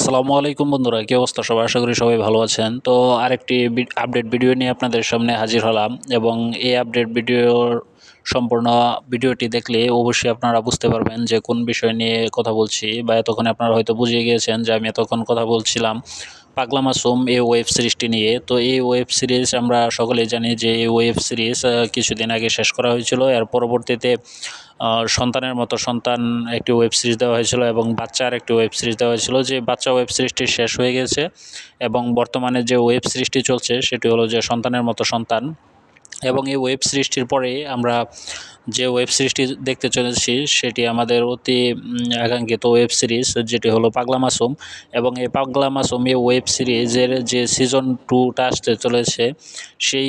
আসসালামু আলাইকুম বন্ধুরা, কি অবস্থা সবাই? আশা করি সবাই ভালো আছেন। তো আরেকটি আপডেট ভিডিও নিয়ে আপনাদের সামনে হাজির হলাম এবং এই আপডেট ভিডিওর সম্পূর্ণ ভিডিওটি দেখলে অবশ্যই আপনারা বুঝতে পারবেন যে কোন বিষয় নিয়ে কথা বলছি, বা এতক্ষণে আপনারা হয়তো বুঝে গিয়েছেন যে আমি এতক্ষণ কথা বলছিলাম পাগলা মাসুম এই ওয়েব সিরিজটি নিয়ে। তো এই ওয়েব সিরিজ আমরা সকলেই জানি যে এই ওয়েব সিরিজ কিছুদিন আগে শেষ করা হয়েছিল। এর পরবর্তীতে সন্তানের মতো সন্তান একটি ওয়েব সিরিজ দেওয়া হয়েছিল এবং বাচ্চার একটি ওয়েব সিরিজ দেওয়া হয়েছিল। যে বাচ্চা ওয়েব সিরিজটি শেষ হয়ে গেছে এবং বর্তমানে যে ওয়েব সিরিজটি চলছে সেটি হলো যে সন্তানের মতো সন্তান। এবং এই ওয়েব সিরিজটির পরে আমরা যে ওয়েব সিরিজটি দেখতে চলেছি সেটি আমাদের অতি আকাঙ্ক্ষিত ওয়েব সিরিজ, যেটি হলো পাগলা মাসুম। এবং এই পাগলা মাসুম এই ওয়েব সিরিজের যে সিজন 2টা আসতে চলেছে, সেই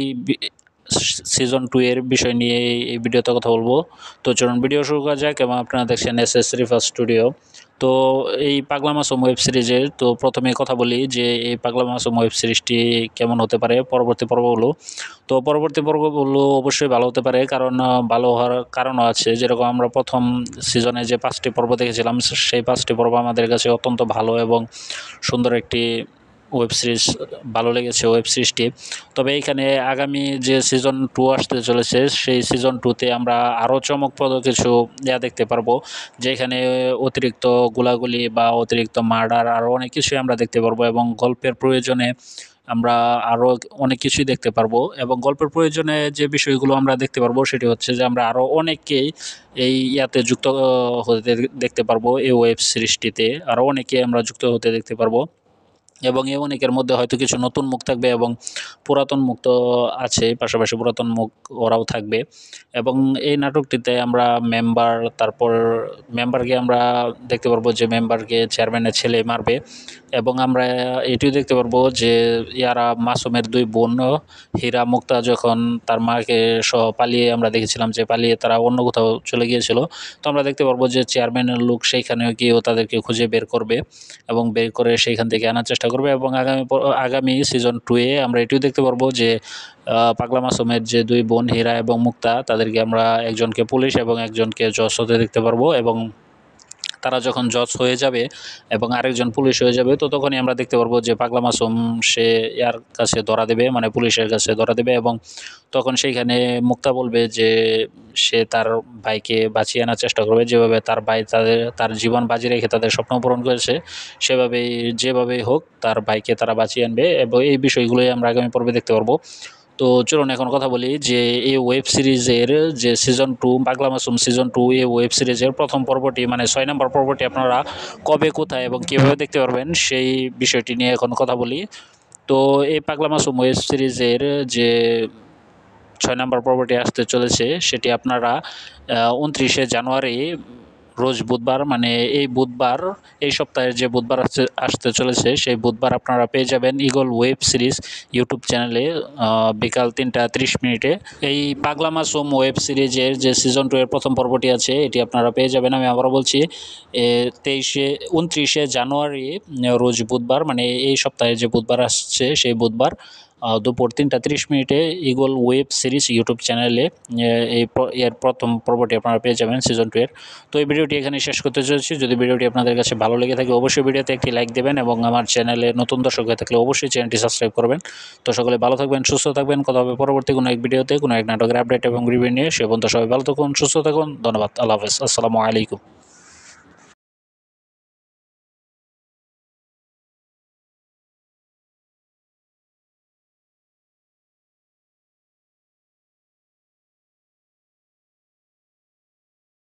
সিজন 2 এর বিষয় নিয়ে এই ভিডিওতে কথা বলবো। তো চলুন ভিডিও শুরু করা যাক। এবং আপনারা দেখছেন এস রিফা স্টুডিও। তো এই পাগলা মাসুম ওয়েব সিরিজের তো প্রথমে কথা বলি যে এই পাগলা মাসুম ওয়েব সিরিজটি কেমন হতে পারে পরবর্তী পর্বগুলো। তো পরবর্তী পর্বগুলো অবশ্যই ভালো হতে পারে, কারণ ভালো হওয়ার কারণও আছে। যেরকম আমরা প্রথম সিজনে যে 5টি পর্ব দেখেছিলাম, সেই 5টি পর্ব আমাদের কাছে অত্যন্ত ভালো এবং সুন্দর একটি ওয়েব সিরিজ ভালো লেগেছে ওয়েব সিরিজটি। তবে এইখানে আগামী যে সিজন 2 আসতে চলেছে, সেই সিজন 2তে আমরা আরও চমকপ্রদ কিছু দেখতে পারবো, যেখানে অতিরিক্ত গোলাগুলি বা অতিরিক্ত মার্ডার আরও অনেক কিছুই আমরা দেখতে পারবো। এবং গল্পের প্রয়োজনে আমরা আরও অনেক কিছুই দেখতে পারবো। এবং গল্পের প্রয়োজনে যে বিষয়গুলো আমরা দেখতে পারবো সেটি হচ্ছে যে আমরা আরও অনেককেই এই যুক্ত হতে দেখতে পারবো। এই ওয়েব সিরিজটিতে আরও অনেকে আমরা যুক্ত হতে দেখতে পারবো এবং এই অনেকের মধ্যে হয়তো কিছু নতুন মুখ থাকবে এবং পুরাতন মুখ তো আছে, পাশাপাশি পুরাতন মুখ ওরাও থাকবে। এবং এই নাটকটিতে আমরা তারপর মেম্বারকে আমরা দেখতে পারবো যে মেম্বারকে চেয়ারম্যানের ছেলে মারবে। এবং আমরা এটিও দেখতে পারবো যে মাসুমের 2 বোন হীরা মুক্তা যখন তার মাকে সহ পালিয়ে, আমরা দেখেছিলাম যে পালিয়ে তারা অন্য কোথাও চলে গিয়েছিল। তো আমরা দেখতে পারবো যে চেয়ারম্যানের লোক সেইখানেও গিয়েও তাদেরকে খুঁজে বের করবে এবং বের করে সেইখান থেকে আনার চেষ্টা করবে। এবং আগামী সিজন 2-এ আমরা এটিও দেখতে পারবো যে পাগলা মাসুমের যে 2 বোন হীরা এবং মুক্তা, তাদেরকে আমরা একজনকে পুলিশ এবং একজনকে জজ হতে দেখতে পারবো। এবং তারা যখন জজ হয়ে যাবে এবং আরেকজন পুলিশ হয়ে যাবে, তো তখনই আমরা দেখতে পারবো যে পাগলা মাসুম সে কাছে ধরা দেবে, মানে পুলিশের কাছে ধরা দেবে। এবং তখন সেইখানে মুক্তা বলবে যে সে তার ভাইকে বাঁচিয়ে আনার চেষ্টা করবে, যেভাবে তার ভাই তার জীবন বাজি রেখে তাদের স্বপ্ন পূরণ করেছে, যেভাবেই হোক তার ভাইকে তারা বাঁচিয়ে আনবে। এবং এই বিষয়গুলোই আমরা আগামী পর্বে দেখতে পারবো। তো চলুন এখন কথা বলি যে এই ওয়েব সিরিজের যে সিজন 2 পাগলা মাসুম সিজন 2 এই ওয়েব সিরিজের প্রথম পর্বটি, মানে 6 নম্বর পর্বটি আপনারা কবে, কোথায় এবং কীভাবে দেখতে পারবেন সেই বিষয়টি নিয়ে এখন কথা বলি। তো এই পাগলা মাসুম ওয়েব সিরিজের যে 6 নম্বর পর্বটি আসতে চলেছে সেটি আপনারা 29শে জানুয়ারি রোজ বুধবার, মানে এই বুধবার, এই সপ্তাহের যে বুধবার আসতে চলেছে সেই বুধবার আপনারা পেয়ে যাবেন ইগল ওয়েব সিরিজ ইউটিউব চ্যানেলে বিকাল 3টা 30 মিনিটে। এই পাগলা মাসুম ওয়েব সিরিজের যে সিজন 2 এর প্রথম পর্বটি আছে এটি আপনারা পেয়ে যাবেন, আমি আবারও বলছি, 29শে জানুয়ারি রোজ বুধবার, মানে এই সপ্তাহে যে বুধবার আসছে সেই বুধবার দুপুর 3টা 30 মিনিটে ইগল ওয়েব সিরিজ ইউটিউব চ্যানেলে এর প্রথম পর্বটি আপনারা পেয়ে যাবেন সিজন 2 এর। তো এই ভিডিওটি এখানে শেষ করতে চলেছি। যদি ভিডিওটি আপনাদের কাছে ভালো লেগে থাকে অবশ্যই ভিডিওতে একটি লাইক দেবেন এবং আমার চ্যানেলে নতুন দর্শক হয়ে থাকলে অবশ্যই চ্যানেলটি সাবস্ক্রাইব করবেন। তো সকলে ভালো থাকবেন, সুস্থ থাকবেন। কথা হবে পরবর্তী কোনো এক ভিডিওতে কোনো এক নাটকের আপডেট এবং রিভিউ নিয়ে। সে পর্যন্ত সবাই ভালো থাকুন, সুস্থ থাকুন। ধন্যবাদ। আল্লাহ হাফেজ। আসসালামু আলাইকুম।